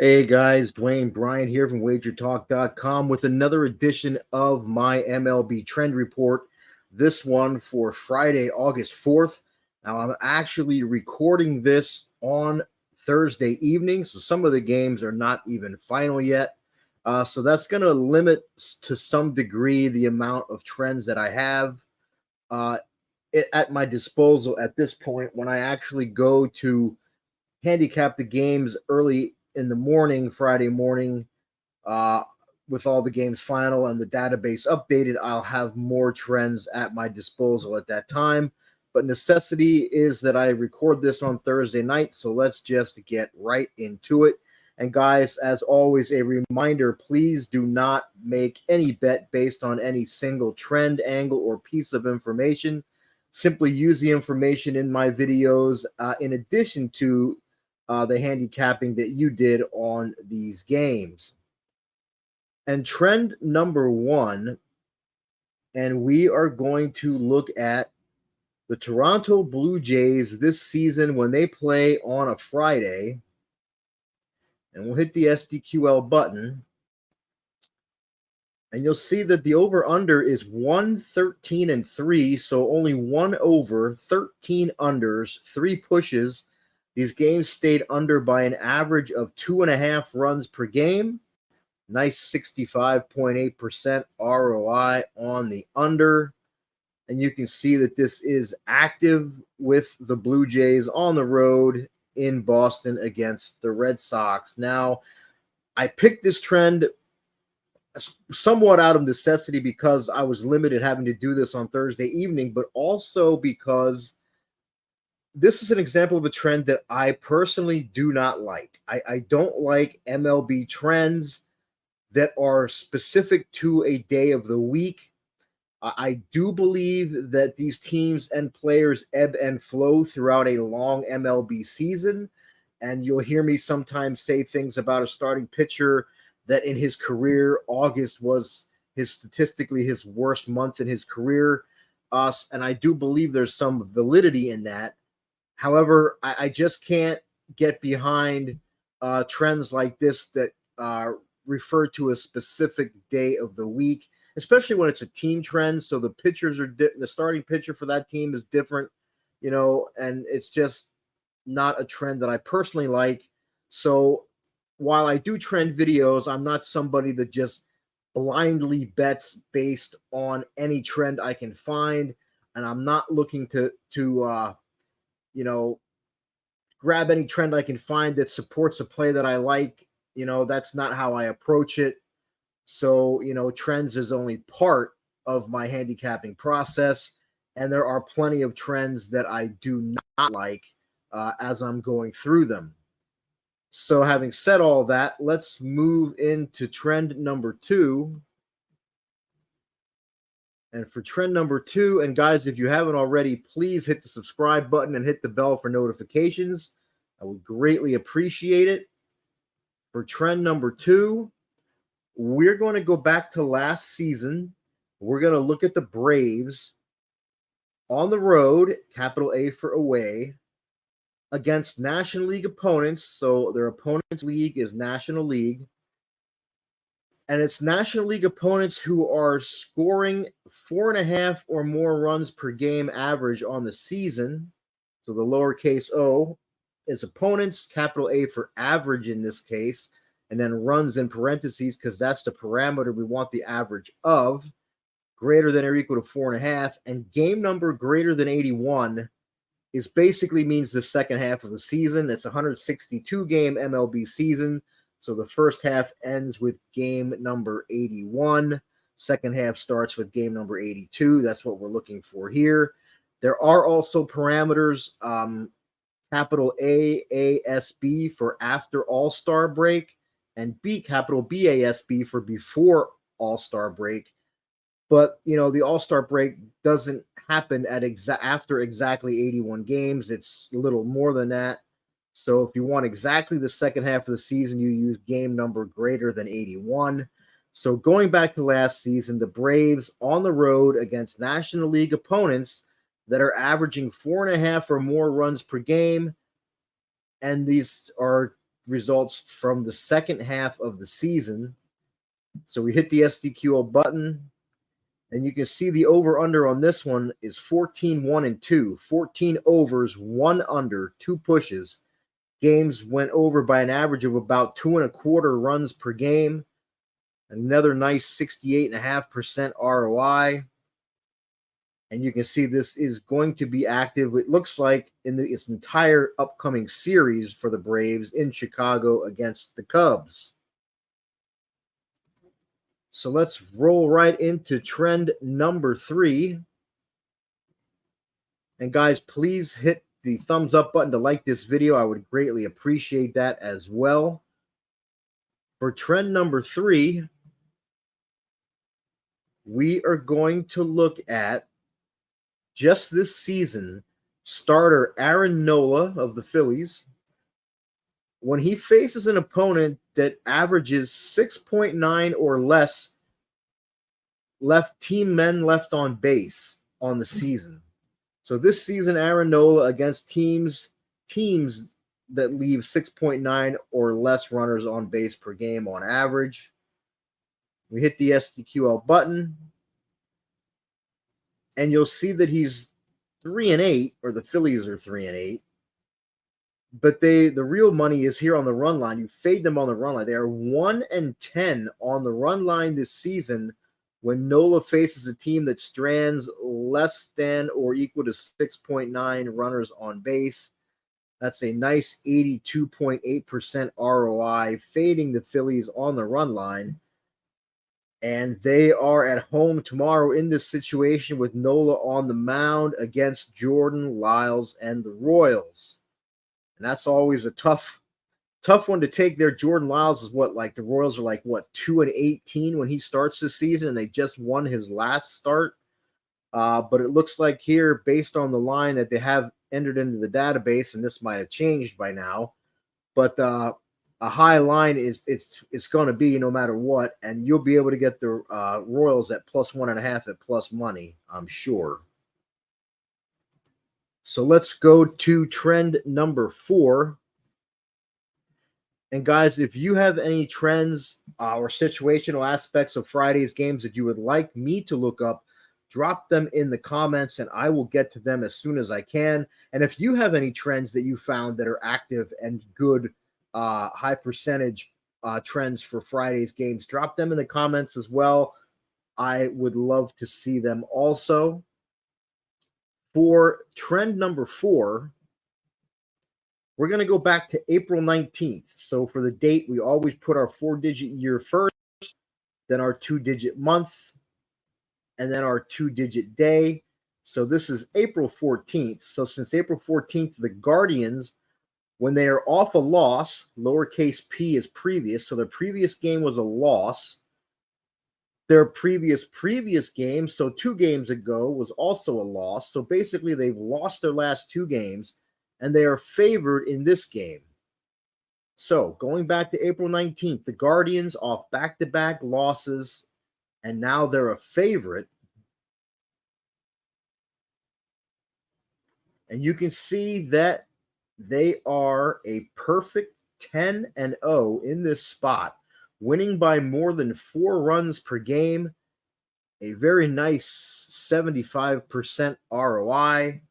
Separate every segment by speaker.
Speaker 1: Hey guys, Dwayne Bryant here from WagerTalk.com with another edition of my MLB trend report. This one for Friday, August 4th. Now, I'm actually recording this on Thursday evening, so some of the games are not even final yet. So that's going to limit to some degree the amount of trends that I have uh, at my disposal at this point when I actually go to handicap the games early in the morning, Friday morning, uh, with all the games final and the database updated. I'll have more trends at my disposal at that time. But necessity is that I record this on Thursday night. So let's just get right into it. And guys, as always, a reminder, please do not make any bet based on any single trend, angle, or piece of information. Simply use the information in my videos in addition to the handicapping that you did on these games. And trend number one, and we are going to look at the Toronto Blue Jays this season when they play on a Friday. And we'll hit the SDQL button. And you'll see that the over-under is 113-3, so only one over, 13 unders, 3 pushes. These games stayed under by an average of 2.5 runs per game. Nice 65.8% ROI on the under. And you can see that this is active with the Blue Jays on the road in Boston against the Red Sox. Now, I picked this trend somewhat out of necessity because I was limited having to do this on Thursday evening, but also because this is an example of a trend that I personally do not like. I don't like MLB trends that are specific to a day of the week. I do believe that these teams and players ebb and flow throughout a long MLB season. And you'll hear me sometimes say things about a starting pitcher that in his career, August was statistically his worst month in his career. And I do believe there's some validity in that. However, I just can't get behind trends like this that refer to a specific day of the week, especially when it's a team trend. So the pitchers are the starting pitcher for that team is different, and it's just not a trend that I personally like. So while I do trend videos, I'm not somebody that just blindly bets based on any trend I can find, and I'm not looking to grab any trend I can find that supports a play that I like. That's not how I approach it. So, trends is only part of my handicapping process. And there are plenty of trends that I do not like as I'm going through them. So, having said all that, let's move into trend number 2. And for trend number 2, and guys, if you haven't already, please hit the subscribe button and hit the bell for notifications. I would greatly appreciate it. For trend number 2, we're going to go back to last season. We're going to look at the Braves on the road, capital A for away, against National League opponents. So their opponent's league is National League. And it's National League opponents who are scoring 4.5 or more runs per game average on the season. So the lowercase o is opponents, capital A for average in this case, and then runs in parentheses because that's the parameter we want the average of, greater than or equal to 4.5. And game number greater than 81 is basically means the second half of the season. It's a 162 game MLB season. So the first half ends with game number 81. Second half starts with game number 82. That's what we're looking for here. There are also parameters, capital AASB for after All-Star break, and B, capital BASB for before All-Star break. But, the All-Star break doesn't happen at after exactly 81 games. It's a little more than that. So if you want exactly the second half of the season, you use game number greater than 81. So going back to last season, the Braves on the road against National League opponents that are averaging 4.5 or more runs per game. And these are, results from the second half of the season. So we hit the SDQL button, and you can see the over-under on this one is 14, 1, and 2. 14 overs, 1 under, 2 pushes. Games went over by an average of about 2.25 runs per game. Another nice 68.5% ROI. And you can see this is going to be active, it looks like, in its entire upcoming series for the Braves in Chicago against the Cubs. So let's roll right into trend number 3. And guys, please hit the thumbs up button to like this video. I would greatly appreciate that as well. For trend number 3, we are going to look at just this season starter Aaron Nola of the Phillies. When he faces an opponent that averages 6.9 or less team men left on base on the season. So this season, Aaron Nola against teams that leave 6.9 or less runners on base per game on average. We hit the SDQL button, and you'll see that he's 3-8, or the Phillies are 3-8. But the real money is here on the run line. You fade them on the run line. They are 1-10 on the run line this season when Nola faces a team that strands less than or equal to 6.9 runners on base. That's a nice 82.8% ROI, fading the Phillies on the run line. And they are at home tomorrow in this situation with Nola on the mound against Jordan Lyles and the Royals. And that's always a tough one to take there. Jordan Lyles is the Royals are 2-18 when he starts this season, and they just won his last start. But it looks like here, based on the line that they have entered into the database, and this might have changed by now, but a high line is it's going to be no matter what, and you'll be able to get the Royals at +1.5 at plus money, I'm sure. So let's go to trend number 4. And guys, if you have any trends or situational aspects of Friday's games that you would like me to look up, drop them in the comments and I will get to them as soon as I can. And if you have any trends that you found that are active and good, high percentage trends for Friday's games, drop them in the comments as well. I would love to see them also. For trend number 4, we're going to go back to April 19th. So for the date, we always put our 4-digit year first, then our 2-digit month, and then our 2-digit day. So this is April 14th. So since April 14th, the Guardians, when they are off a loss, lowercase p is previous. So their previous game was a loss. Their previous game, so 2 games ago, was also a loss. So basically, they've lost their last 2 games, and they are favored in this game. So going back to April 19th, the Guardians off back-to-back losses, and now they're a favorite. And you can see that they are a perfect 10-0 in this spot, winning by more than 4 runs per game, a very nice 75% ROI.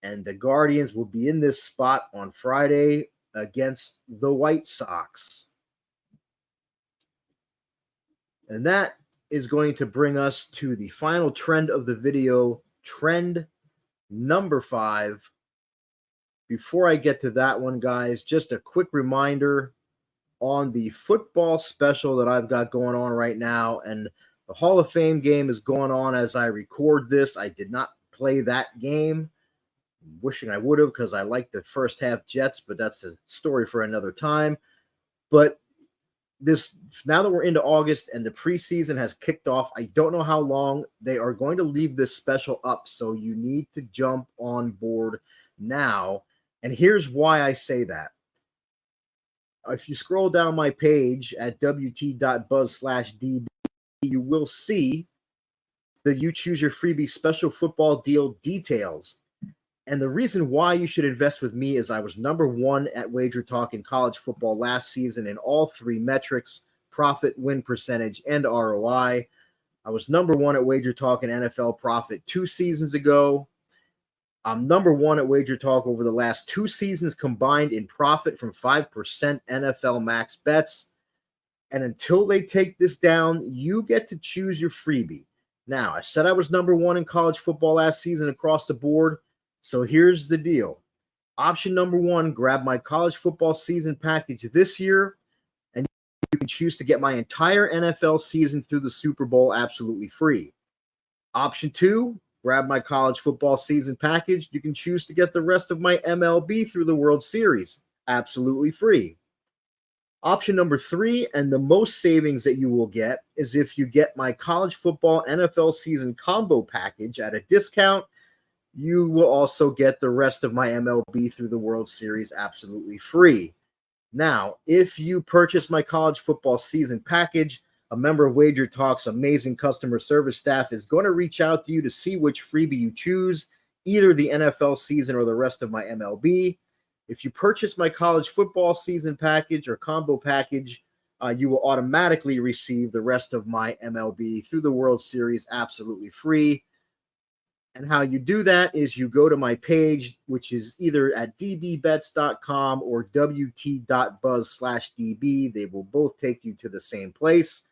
Speaker 1: And the Guardians will be in this spot on Friday against the White Sox. And that is going to bring us to the final trend of the video, trend number 5. Before I get to that one, guys, just a quick reminder on the football special that I've got going on right now. And the Hall of Fame game is going on as I record this. I did not play that game. Wishing I would have, because I like the first half Jets, but that's a story for another time. But this, now that we're into August and the preseason has kicked off, I don't know how long they are going to leave this special up. So you need to jump on board now. And here's why I say that. If you scroll down my page at wt.buzz/db, you will see that you choose your freebie special football deal details. And the reason why you should invest with me is I was number one at WagerTalk in college football last season in all three metrics: profit, win percentage, and ROI. I was number one at WagerTalk in NFL profit 2 seasons ago. I'm number one at WagerTalk over the last 2 seasons combined in profit from 5% NFL max bets. And until they take this down, you get to choose your freebie. Now, I said I was number one in college football last season across the board. So here's the deal. Option number one, grab my college football season package this year, and you can choose to get my entire NFL season through the Super Bowl absolutely free. Option two, grab my college football season package. You can choose to get the rest of my MLB through the World Series absolutely free. Option number three, and the most savings that you will get, is if you get my college football NFL season combo package at a discount. You will also get the rest of my MLB through the World Series absolutely free. Now, if you purchase my college football season package, a member of WagerTalk's amazing customer service staff is going to reach out to you to see which freebie you choose, either the NFL season or the rest of my MLB. If you purchase my college football season package or combo package, you will automatically receive the rest of my MLB through the World Series absolutely free. And how you do that is you go to my page, which is either at dbbets.com or wt.buzz/db. They will both take you to the same place.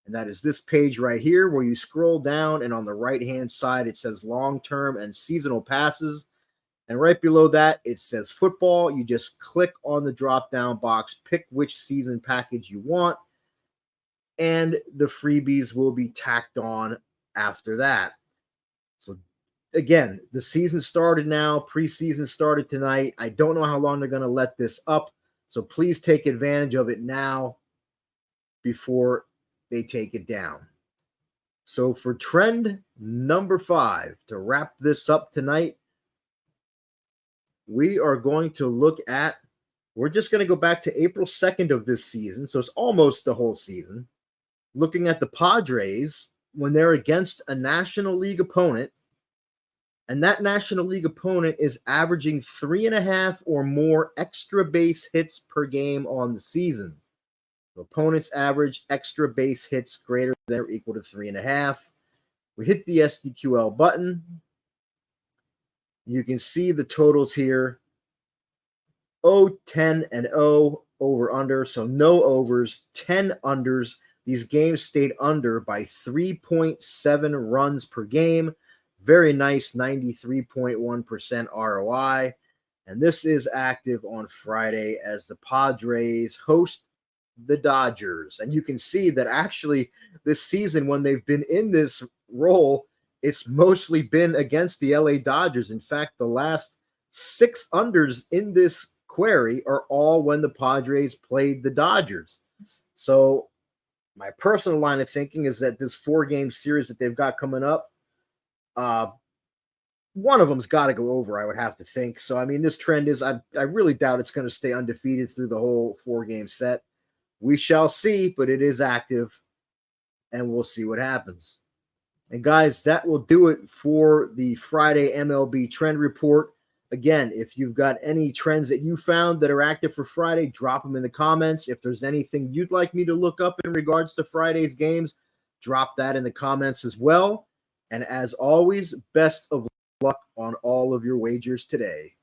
Speaker 1: And that is this page right here where you scroll down, and on the right-hand side, it says long-term and seasonal passes. And right below that, it says football. You just click on the drop-down box, pick which season package you want, and the freebies will be tacked on after that. So again, the season started now. Preseason started tonight. I don't know how long they're going to let this up. So please take advantage of it now before they take it down. So for trend number 5, to wrap this up tonight, we are going to look at, we're just going to go back to April 2nd of this season. So it's almost the whole season. Looking at the Padres when they're against a National League opponent. And that National League opponent is averaging 3.5 or more extra base hits per game on the season. The opponent's average extra base hits greater than or equal to 3.5. We hit the SDQL button. You can see the totals here. 0, 10, and 0 over under. So no overs, 10 unders. These games stayed under by 3.7 runs per game. Very nice 93.1% ROI. And this is active on Friday as the Padres host the Dodgers. And you can see that actually this season, when they've been in this role, it's mostly been against the LA Dodgers. In fact, the last 6 unders in this query are all when the Padres played the Dodgers. So my personal line of thinking is that this 4-game series that they've got coming up, one of them's got to go over, I would have to think. So, I mean, this trend is, I really doubt it's going to stay undefeated through the whole 4-game set. We shall see, but it is active, and we'll see what happens. And guys, that will do it for the Friday MLB trend report. Again, if you've got any trends that you found that are active for Friday, drop them in the comments. If there's anything you'd like me to look up in regards to Friday's games, drop that in the comments as well. And as always, best of luck on all of your wagers today.